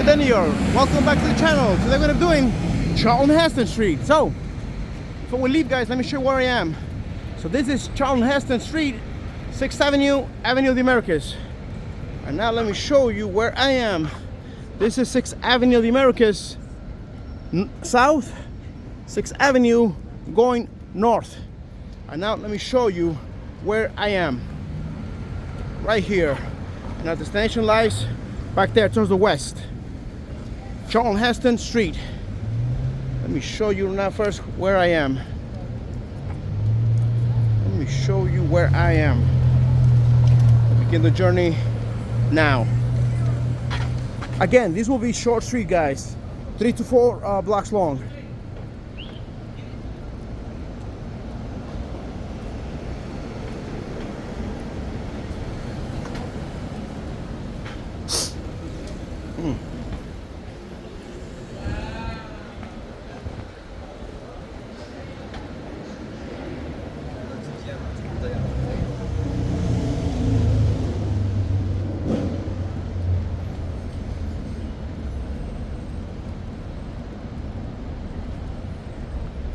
Dennier. Welcome back to the channel. Today we're doing Charlton Street. So, before we leave, guys, let me show you where I am. So this is Charlton Street, 6th Avenue, Avenue of the Americas. And now let me show you where I am. This is 6th Avenue of the Americas, south, 6th Avenue going north. And now let me show you where I am. Right here. And our destination lies back there towards the west. Charlton Street. Let me show you now first where I am. Let me show you where I am. Begin the journey now. Again, this will be short street, guys. 3 to 4 blocks long.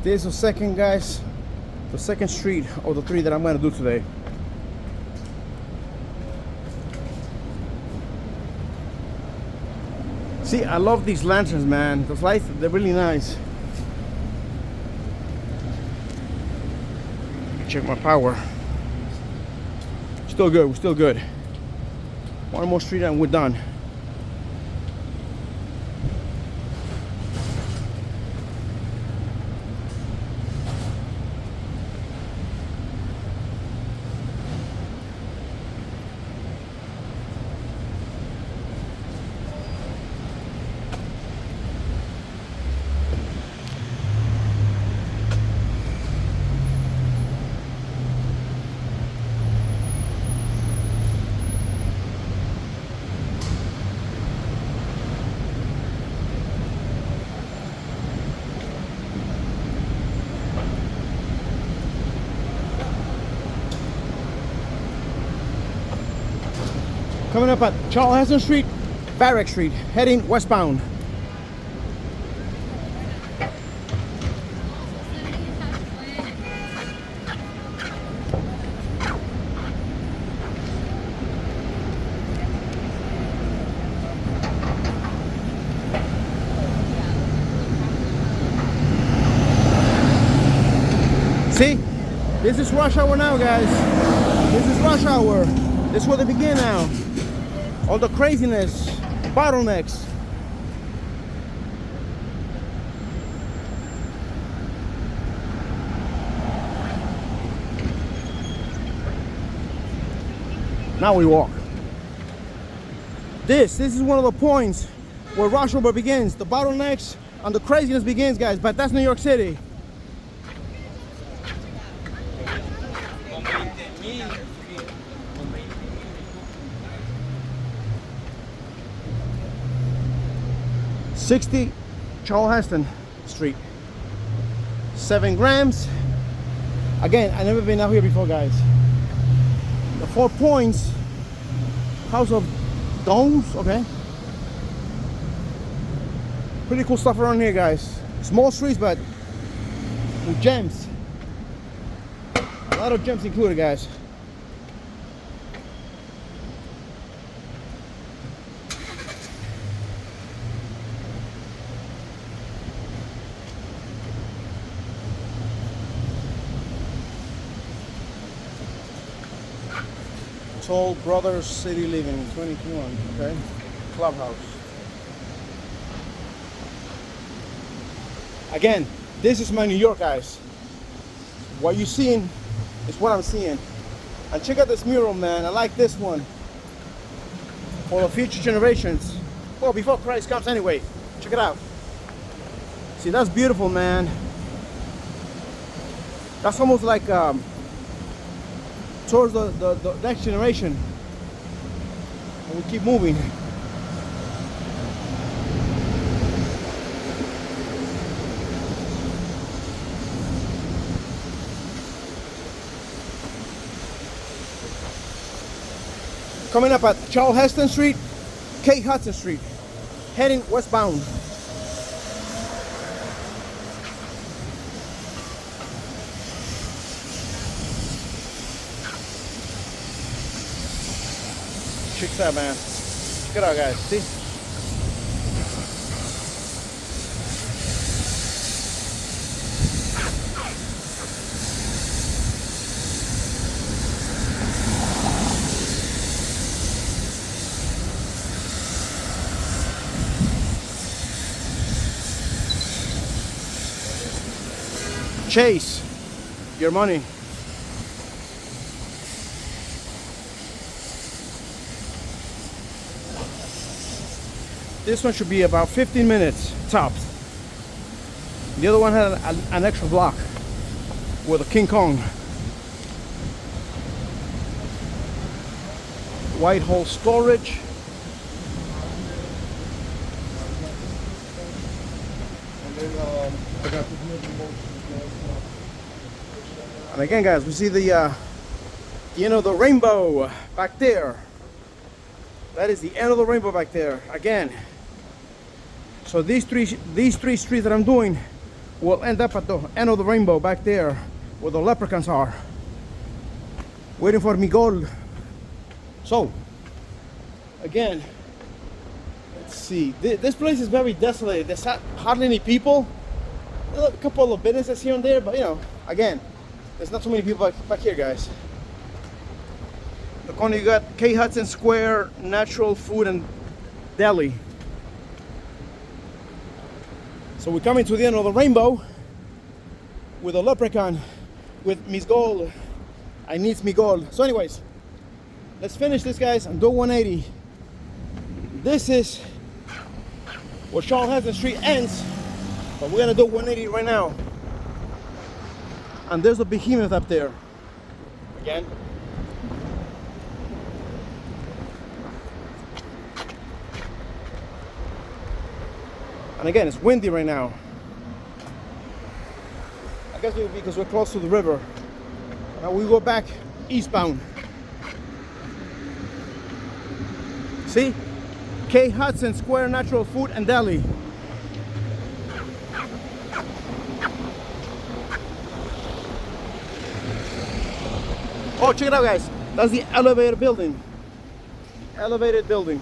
This is the second, guys, the second street of the 3 that I'm going to do today. See, I love these lanterns, man. Those lights, they're really nice. Check my power. Still good, we're still good. One more street and we're done. Coming up at Charlton Street, Varick Street, heading westbound. See, this is rush hour now, guys. This is rush hour. This is where they begin now. All the craziness, bottlenecks. Now we walk. This is one of the points where rush hour begins. The bottlenecks and the craziness begins, guys, but that's New York City. '60 Charlton Street. 7 grams. Again, I've never been out here before, guys. The 4 points. House of Domes, okay. Pretty cool stuff around here, guys. Small streets, but with gems. A lot of gems included, guys. Toll Brothers City Living 2021, okay? Clubhouse. Again, this is my New York, guys. What you're seeing is what I'm seeing. And check out this mural, man. I like this one. For the future generations. Well, before Christ comes anyway. Check it out. See, that's beautiful, man. That's almost like towards the next generation. And we keep moving. Coming up at Heston Street, Hudson Street. heading westbound. Check that out, man. Check it out, guys. See? Chase your money. This one should be about 15 minutes tops. The other one had an extra block with a King Kong. White hole storage. And again, guys, we see the end of the rainbow back there. That is the end of the rainbow back there again. So these three streets that I'm doing will end up at the end of the rainbow back there where the leprechauns are, waiting for mi goal. So again, let's see, this place is very desolate. There's hardly any people. There's a couple of businesses here and there, but you know, again, there's not too many people back here, guys. The corner you got K. Hudson Square, Natural Food and Deli. So we're coming to the end of the rainbow with a leprechaun with Miss Gold. I need me gold. So anyways, let's finish this, guys, and do 180. This is where Charlton Heston Street ends, but we're gonna do 180 right now. And there's a behemoth up there. Again. And again, it's windy right now. I guess it would be because we're close to the river. Now we go back eastbound. See? K. Hudson Square, Natural Food and Deli. Oh, check it out, guys. That's the elevator building. Elevated building.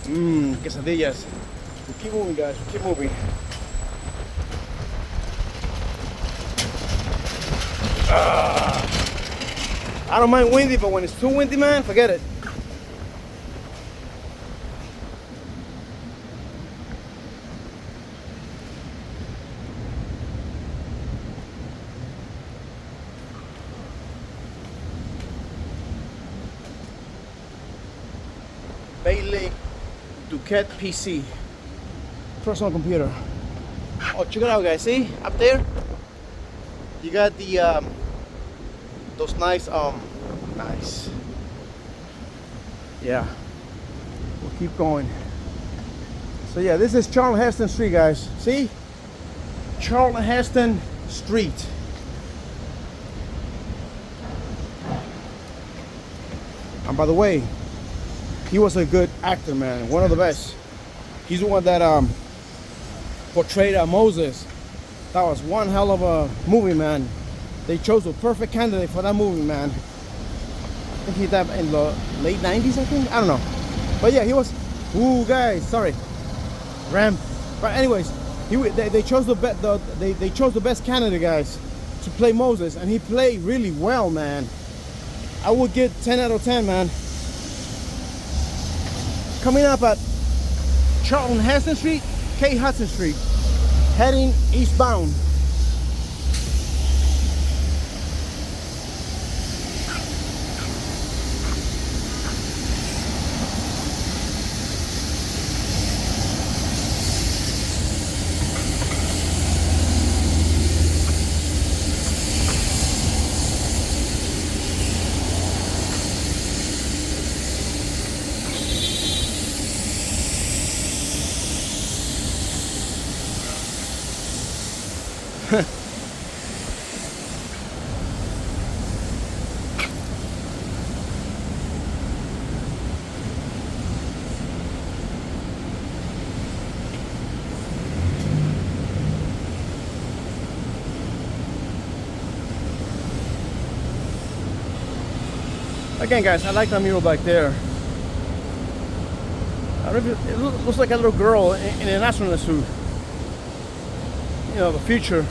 Quesadillas. We keep moving, guys. We keep moving. I don't mind windy, but when it's too windy, man, forget it. Bailey Duquette PC, personal computer. Oh, check it out, guys. See up there? You got the those nice nice. Yeah. We'll keep going. So yeah, this is Charlton Heston Street, guys. See? Charlton Heston Street. And by the way, he was a good actor, man. One of the best. He's the one that portrayed Moses. That was one hell of a movie, man. They chose a perfect candidate for that movie, man. I think he died in the late 90s, I think. I don't know. But yeah, he was. Ooh, guys, sorry. Ramp. But anyways, they chose they chose the best candidate, guys, to play Moses, and he played really well, man. I would get 10 out of 10, man. Coming up at Charlton Heston Street, K. Hudson Street, heading eastbound. Again, guys, I like that mural back there. I don't know if it looks like a little girl in an astronaut suit. You know, the future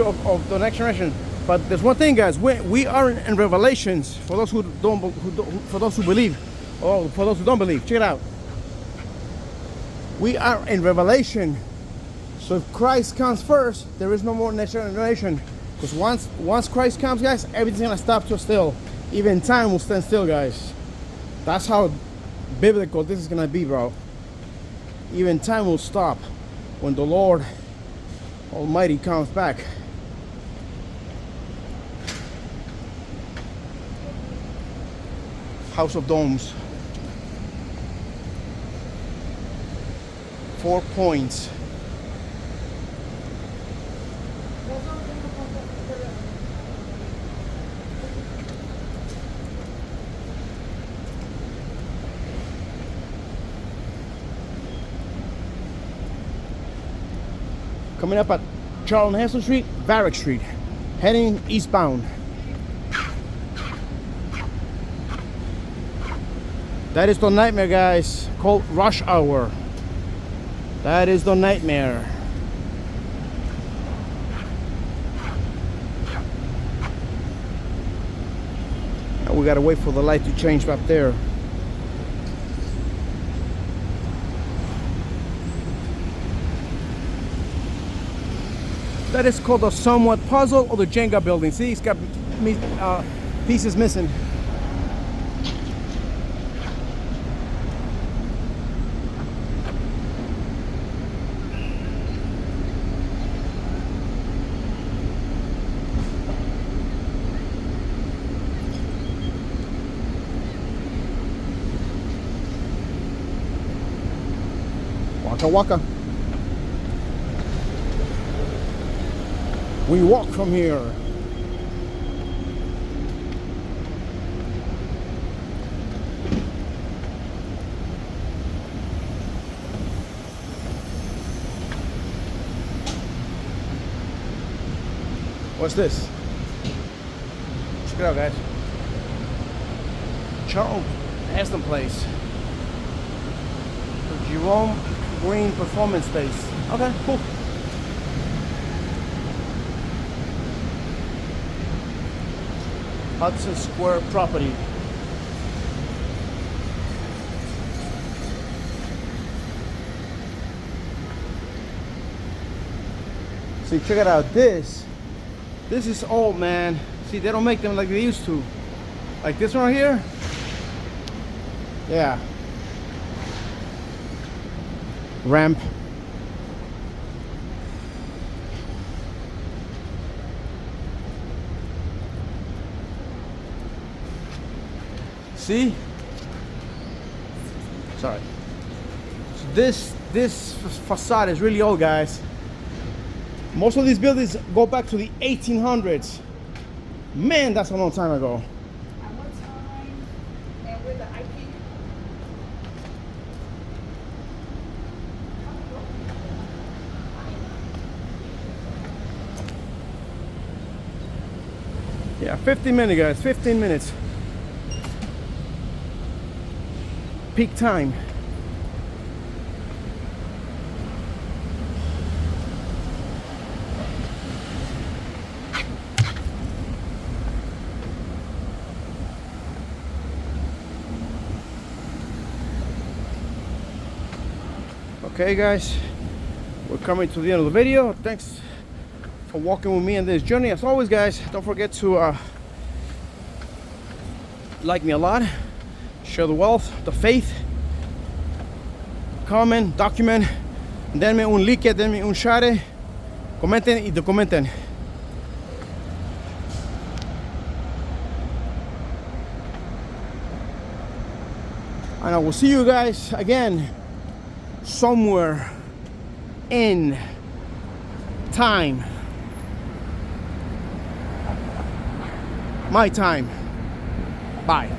of the next generation. But there's one thing, guys. We are in Revelations. For those who don't, for those who believe, or for those who don't believe, check it out. We are in Revelation. So if Christ comes first, there is no more next generation. Because once Christ comes, guys, everything's gonna stop to still. Even time will stand still, guys. That's how biblical this is gonna be, bro. Even time will stop when the Lord Almighty comes back. House of Domes. 4 points. Coming up at Charlton St, Varick Street, heading eastbound. That is the nightmare, guys, called rush hour. That is the nightmare. Now we gotta wait for the light to change up there. That is called the somewhat puzzle or the Jenga building. See, it's got pieces missing. Waka waka. We walk from here. What's this? Check it out, guys. Charlton Heston place. The Jerome Greene performance space. Okay, cool. Hudson Square property. See, check it out. This is old, man. See, they don't make them like they used to. Like this one right here. Yeah. Ramp. See? Sorry. So this facade is really old, guys. Most of these buildings go back to the 1800s. Man, that's a long time ago. At what time and where the IP? Yeah, 15 minutes, guys. 15 minutes. Peak time. Okay, guys, we're coming to the end of the video. Thanks for walking with me on this journey. As always, guys, don't forget to like me a lot, share the wealth, the faith, comment, document, denme un like, denme un share, comenten y documenten. And I will see you guys again somewhere in time. My time. Bye.